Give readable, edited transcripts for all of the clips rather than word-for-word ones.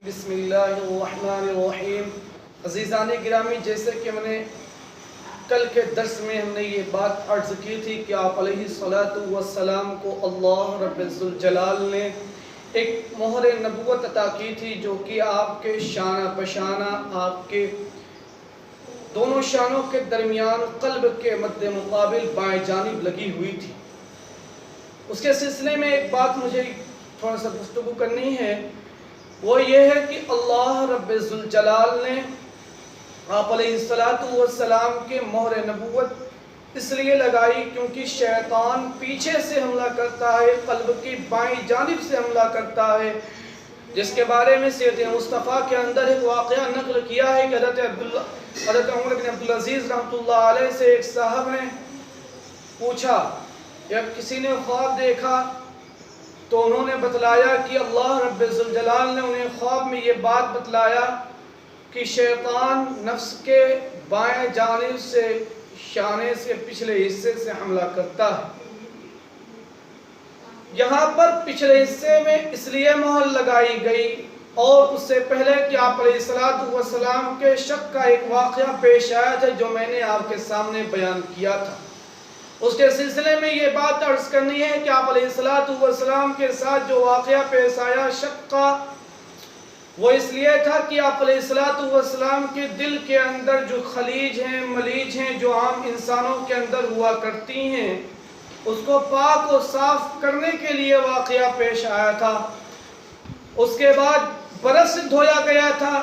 بسم اللہ الرحمن الرحیم۔ عزیزان گرامی، جیسے کہ میں نے کل کے درس میں ہم نے یہ بات عرض کی تھی کہ آپ علیہ السلام کو اللہ رب الجلال نے ایک مہر نبوت عطا کی تھی، جو کہ آپ کے شانہ بشانہ، آپ کے دونوں شانوں کے درمیان قلب کے مد مقابل بائیں جانب لگی ہوئی تھی۔ اس کے سلسلے میں ایک بات مجھے تھوڑا سا گفتگو کرنی ہے، وہ یہ ہے کہ اللہ رب الجلال نے آپ علیہ السلام کے مہر نبوت اس لیے لگائی کیونکہ شیطان پیچھے سے حملہ کرتا ہے، قلب کی بائیں جانب سے حملہ کرتا ہے، جس کے بارے میں سیرت مصطفیٰ کے اندر ایک واقعہ نقل کیا ہے کہ حضرت عمر بن عبدالعزیز رحمۃ اللہ علیہ سے ایک صاحب نے پوچھا یا کسی نے خواب دیکھا، تو انہوں نے بتلایا کہ اللہ رب الجلال نے انہیں خواب میں یہ بات بتلایا کہ شیطان نفس کے بائیں جانب سے شانے سے پچھلے حصے سے حملہ کرتا ہے۔ یہاں پر پچھلے حصے میں اس لیے مہر لگائی گئی، اور اس سے پہلے کہ آپ علیہ السلام کے شک کا ایک واقعہ پیش آیا تھا جو میں نے آپ کے سامنے بیان کیا تھا۔ اس کے سلسلے میں یہ بات عرض کرنی ہے کہ آپ علیہ السلام کے ساتھ جو واقعہ پیش آیا شک کا، وہ اس لیے تھا کہ آپ علیہ السلام کے دل کے اندر جو خلیج ہیں، ملیج ہیں، جو عام انسانوں کے اندر ہوا کرتی ہیں، اس کو پاک و صاف کرنے کے لیے واقعہ پیش آیا تھا۔ اس کے بعد برس سے دھویا گیا تھا،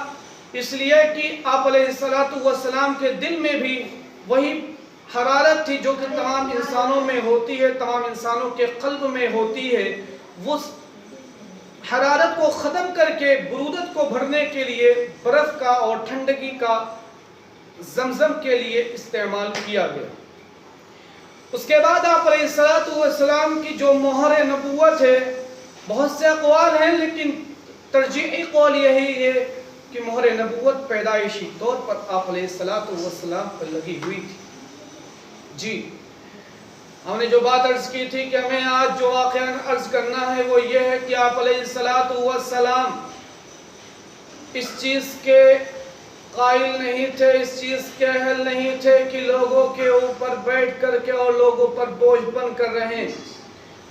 اس لیے کہ آپ علیہ السلام کے دل میں بھی وہی حرارت تھی جو کہ تمام انسانوں میں ہوتی ہے، تمام انسانوں کے قلب میں ہوتی ہے۔ وہ حرارت کو ختم کر کے برودت کو بھرنے کے لیے برف کا اور ٹھنڈگی کا زمزم کے لیے استعمال کیا گیا۔ اس کے بعد آپ علیہ السلام کی جو مہر نبوت ہے، بہت سے اقوال ہیں، لیکن ترجیحی قول یہی ہے کہ مہر نبوت پیدائشی طور پر آپ علیہ السلام پر لگی ہوئی تھی۔ جی، ہم نے جو بات عرض کی تھی کہ ہمیں آج جو واقعہ عرض کرنا ہے وہ یہ ہے کہ آپ علیہ السلام اس چیز کے قائل نہیں تھے، اس چیز کے اہل نہیں تھے کہ لوگوں کے اوپر بیٹھ کر کے اور لوگوں پر بوجھ بن کر رہیں۔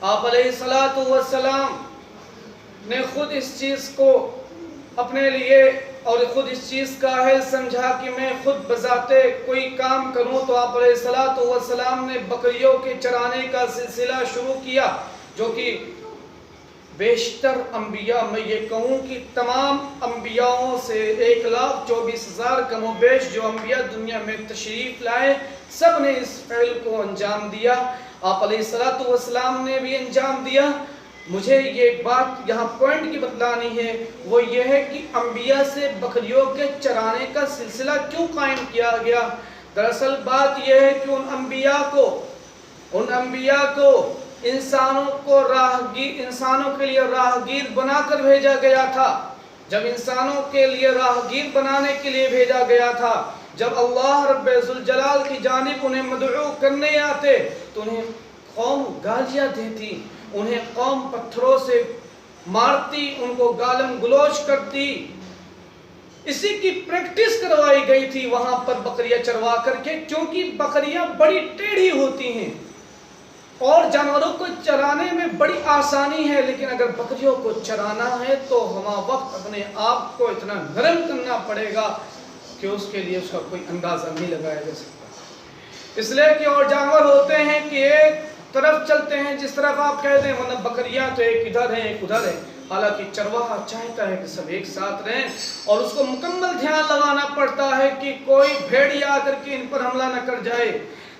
آپ علیہ السلام نے خود اس چیز کو اپنے لیے اور خود اس چیز کا اہل سمجھا کہ میں خود بذاتے کوئی کام کروں، تو آپ علیہ السلام نے بکریوں کے چرانے کا سلسلہ شروع کیا، جو کہ بیشتر انبیاء، میں یہ کہوں کہ تمام انبیاءوں سے 1,24,000 کم و بیش جو انبیاء دنیا میں تشریف لائے، سب نے اس فعل کو انجام دیا۔ آپ علیہ السلام نے بھی انجام دیا۔ مجھے یہ بات یہاں پوائنٹ کی بتلانی ہے، وہ یہ ہے کہ انبیاء سے بکریوں کے چرانے کا سلسلہ کیوں قائم کیا گیا؟ دراصل بات یہ ہے کہ ان انبیاء کو انسانوں کے لیے راہگیر بنا کر بھیجا گیا تھا۔ جب انسانوں کے لیے راہگیر بنانے کے لیے بھیجا گیا تھا، جب اللہ رب الجلال کی جانب انہیں مدعو کرنے آتے تو انہیں قوم گالیاں دیتی، انہیں قوم پتھروں سے مارتی، ان کو گالم گلوچ کرتی۔ اسی کی پریکٹس کروائی گئی تھی وہاں پر بکریاں چروا کر کے، کیونکہ بکریاں بڑی ٹیڑھی ہوتی ہیں اور جانوروں کو چرانے میں بڑی آسانی ہے، لیکن اگر بکریوں کو چرانا ہے تو ہمہ وقت اپنے آپ کو اتنا نرم کرنا پڑے گا کہ اس کے لیے اس کا کوئی اندازہ نہیں لگایا جا سکتا۔ اس لیے کہ اور جانور ہوتے ہیں کہ ایک طرف چلتے ہیں جس طرف آپ کہتے ہیں، ورنہ بکریاں تو ایک ادھر ہیں ایک ادھر ہے، حالانکہ چرواہا چاہتا ہے کہ سب ایک ساتھ رہیں، اور اس کو مکمل دھیان لگانا پڑتا ہے کہ کوئی بھیڑیا آ کر کے ان پر حملہ نہ کر جائے۔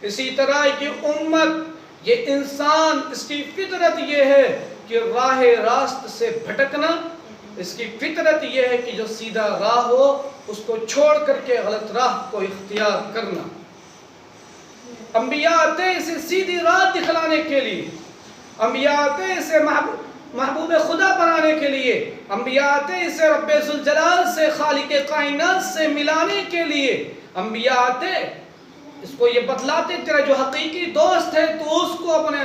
اسی طرح یہ امت، یہ انسان، اس کی فطرت یہ ہے کہ راہ راست سے بھٹکنا، اس کی فطرت یہ ہے کہ جو سیدھا راہ ہو اس کو چھوڑ کر کے غلط راہ کو اختیار کرنا۔ انبیاء آتے اسے سیدھی راہ دکھلانے کے لیے، انبیاء آتے اسے محبوب خدا بنانے کے لیے، انبیاء آتے اسے رب ذوالجلال سے، خالق کائنات سے ملانے کے لیے، انبیاء آتے اس کو یہ بتلاتے تیرا جو حقیقی دوست ہے تو اس کو اپنے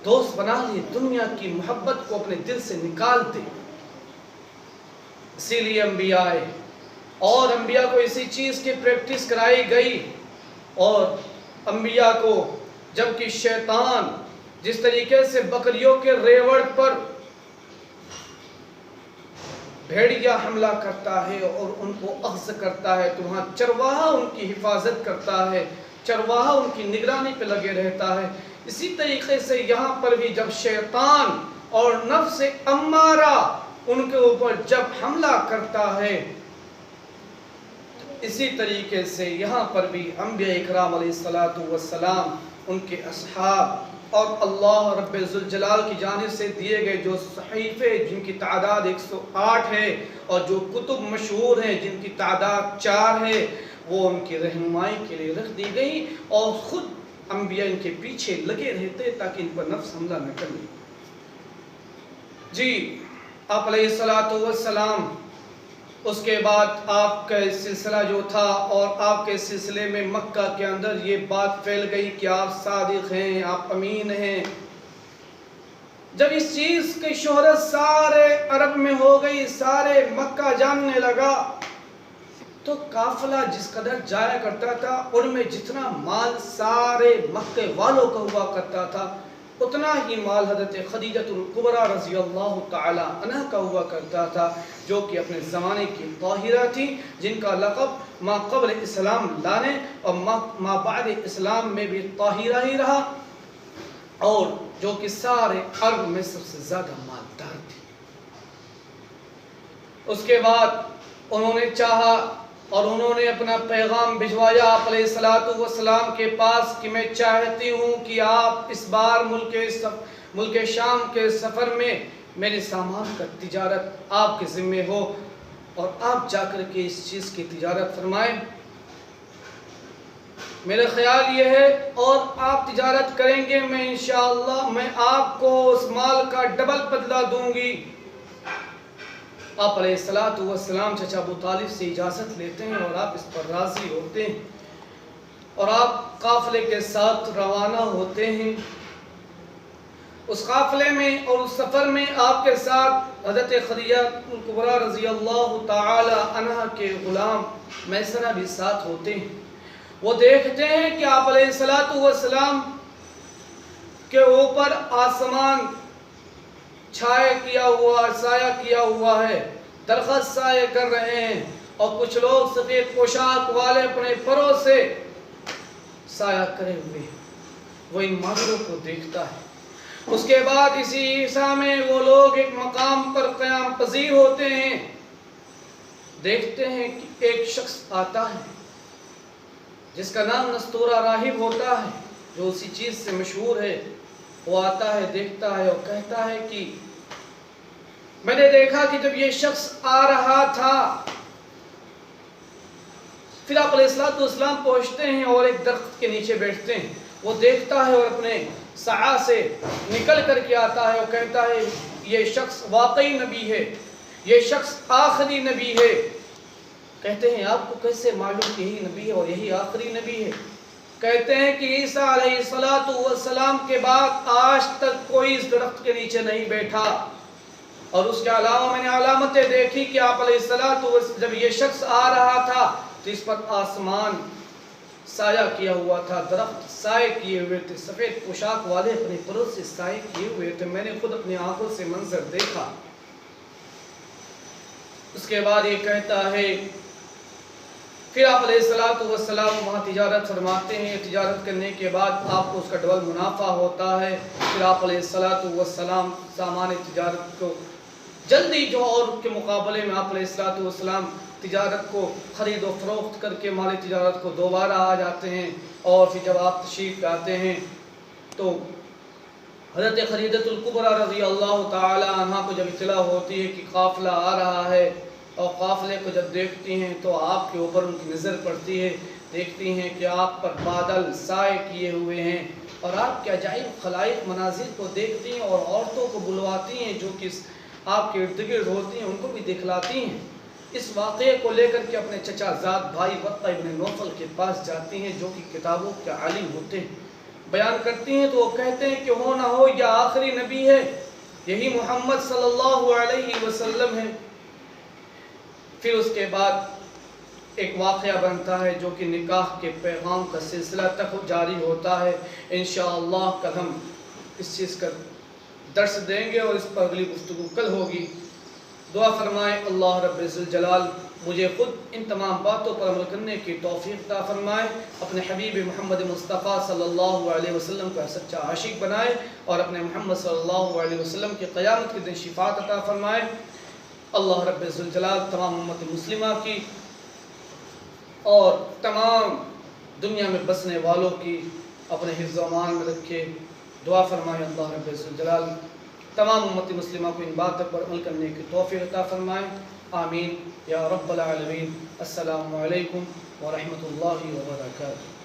دوست بنا لے، دنیا کی محبت کو اپنے دل سے نکال دے۔ اسی لیے انبیاء آئے اور انبیاء کو اسی چیز کی پریکٹس کرائی گئی. اور انبیاء کو جبکہ شیطان جس طریقے سے بکریوں کے ریوڑ پر بھیڑیا حملہ کرتا ہے اور ان کو اخذ کرتا ہے تو وہاں چرواہا ان کی حفاظت کرتا ہے, چرواہا ان کی نگرانی پہ لگے رہتا ہے, اسی طریقے سے یہاں پر بھی جب شیطان اور نفس امارہ ان کے اوپر جب حملہ کرتا ہے, اسی طریقے سے یہاں پر بھی انبیاء اکرام علیہ السلام, ان کے اصحاب اور اللہ رب ذوالجلال کی جانب سے دیے گئے جو صحیفے جن کی تعداد 108 ہے اور جو کتب مشہور ہیں جن کی تعداد 4 ہے, وہ ان کی رہنمائی کے لیے رکھ دی گئی اور خود انبیاء ان کے پیچھے لگے رہتے تاکہ ان پر نفس حملہ نہ کرے. جی آپ علیہ السلام اس کے بعد آپ کا سلسلہ جو تھا اور آپ کے سلسلے میں مکہ کے اندر یہ بات پھیل گئی کہ آپ صادق ہیں, آپ امین ہیں. جب اس چیز کی شہرت سارے عرب میں ہو گئی, سارے مکہ جاننے لگا, تو قافلہ جس قدر جایا کرتا تھا ان میں جتنا مال سارے مکہ والوں کا ہوا کرتا تھا اتنا ہی مال حضرت خدیجہ الکبریٰ رضی اللہ تعالی عنہ کا ہوا کرتا تھا, جو کہ اپنے زمانے کی طاہرہ تھی, جن کا لقب ما قبل اسلام لانے اور ما بعد اسلام میں بھی طاہرہ ہی رہا, اور جو کہ سارے عرب میں سب سے زیادہ مالدار تھی. اس کے بعد انہوں نے چاہا اور انہوں نے اپنا پیغام بھجوایا آپ علیہ السلام کے پاس کہ میں چاہتی ہوں کہ آپ اس بار ملک شام کے سفر میں میرے سامان کا تجارت آپ کے ذمہ ہو اور آپ جا کر کے اس چیز کی تجارت فرمائیں. میرا خیال یہ ہے اور آپ تجارت کریں گے, میں انشاءاللہ میں آپ کو اس مال کا ڈبل بدلہ دوں گی. آپ علیہ السلام چچا ابو طالب سے اجازت لیتے ہیں اور آپ اس پر راضی ہوتے ہیں اور آپ قافلے کے ساتھ روانہ ہوتے ہیں. اس قافلے میں اور اس سفر میں آپ کے ساتھ حضرت خدیجہ الکبریٰ رضی اللہ تعالی عنہ کے غلام میسرہ بھی ساتھ ہوتے ہیں. وہ دیکھتے ہیں کہ آپ علیہ السلام کے اوپر آسمان چھائے کیا ہوا, سایہ کیا ہوا ہے, درخت سایہ کر رہے ہیں اور کچھ لوگ سفید پوشاک والے اپنے پروں سے سایہ کرے ہوئے. وہ ان منظروں کو دیکھتا ہے. اس کے بعد اسی عیسیٰ میں وہ لوگ ایک مقام پر قیام پذیر ہوتے ہیں. دیکھتے ہیں کہ ایک شخص آتا ہے جس کا نام نستورہ راہب ہوتا ہے, جو اسی چیز سے مشہور ہے. وہ آتا ہے, دیکھتا ہے اور کہتا ہے کہ میں نے دیکھا کہ جب یہ شخص آ رہا تھا, پھر آپ علیہ السلام پہنچتے ہیں اور ایک درخت کے نیچے بیٹھتے ہیں. وہ دیکھتا ہے اور اپنے سعا سے نکل کر کے آتا ہے اور کہتا ہے یہ شخص واقعی نبی ہے, یہ شخص آخری نبی ہے. کہتے ہیں آپ کو کیسے معلوم کہ یہی نبی ہے اور یہی آخری نبی ہے؟ کہتے ہیں کہ عیسیٰ علیہ السلام کے بعد آج تک کوئی اس درخت کے نیچے نہیں بیٹھا, اور اس کے علاوہ میں نے علامتیں دیکھی کہ آپ علیہ السلام جب یہ شخص آ رہا تھا تو اس پر آسمان سایہ کیا ہوا تھا, درخت سائے کیے ہوئے تھے, سفید پوشاک والے اپنے پروں سے سائے کیے ہوئے تھے. میں نے خود اپنی آنکھوں سے منظر دیکھا. اس کے بعد یہ کہتا ہے پھر آپ علیہ السلام وہاں تجارت فرماتے ہیں. تجارت کرنے کے بعد آپ کو اس کا ڈبل منافع ہوتا ہے. پھر آپ علیہ السلام سامان تجارت کو جلدی جو اور کے مقابلے میں آپ علیہ السلام تجارت کو خرید و فروخت کر کے مال تجارت کو دوبارہ آ جاتے ہیں. اور پھر جب آپ تشریف لاتے ہیں تو حضرت خدیجہ الکبریٰ رضی اللہ تعالی عنہ کو جب اطلاع ہوتی ہے کہ قافلہ آ رہا ہے اور قافلے کو جب دیکھتی ہیں تو آپ کے اوپر ان کی نظر پڑتی ہے. دیکھتی ہیں کہ آپ پر بادل سائے کیے ہوئے ہیں اور آپ کے عجائب خلائق مناظر کو دیکھتی ہیں اور عورتوں کو بلواتی ہیں جو کہ آپ کے ارد گرد ہوتی ہیں, ان کو بھی دکھلاتی ہیں. اس واقعے کو لے کر کے اپنے چچا زاد بھائی ورقہ ابن نوفل کے پاس جاتی ہیں جو کہ کتابوں کے عالم ہوتے ہیں. بیان کرتی ہیں تو وہ کہتے ہیں کہ ہو نہ ہو یہ آخری نبی ہے, یہی محمد صلی اللہ علیہ وسلم ہے. پھر اس کے بعد ایک واقعہ بنتا ہے جو کہ نکاح کے پیغام کا سلسلہ تک جاری ہوتا ہے. انشاءاللہ کل ہم اس چیز کا درس دیں گے اور اس پر اگلی گفتگو کل ہوگی. دعا فرمائیں اللہ رب الجلال مجھے خود ان تمام باتوں پر عمل کرنے کی توفیق عطا فرمائے، اپنے حبیب محمد مصطفیٰ صلی اللہ علیہ وسلم کا سچا عاشق بنائے اور اپنے محمد صلی اللہ علیہ وسلم کی قیامت کے دن شفاعت عطا فرمائے. اللہ رب الجلال تمام امت مسلمہ کی اور تمام دنیا میں بسنے والوں کی اپنے حفظ و امان میں رکھے. دعا فرمائے اللہ رب الجلال تمام امت مسلمہ کو ان باتوں پر عمل کرنے کی توفیق عطا فرمائے. آمین یا رب العالمین. السلام علیکم ورحمۃ اللہ وبرکاتہ.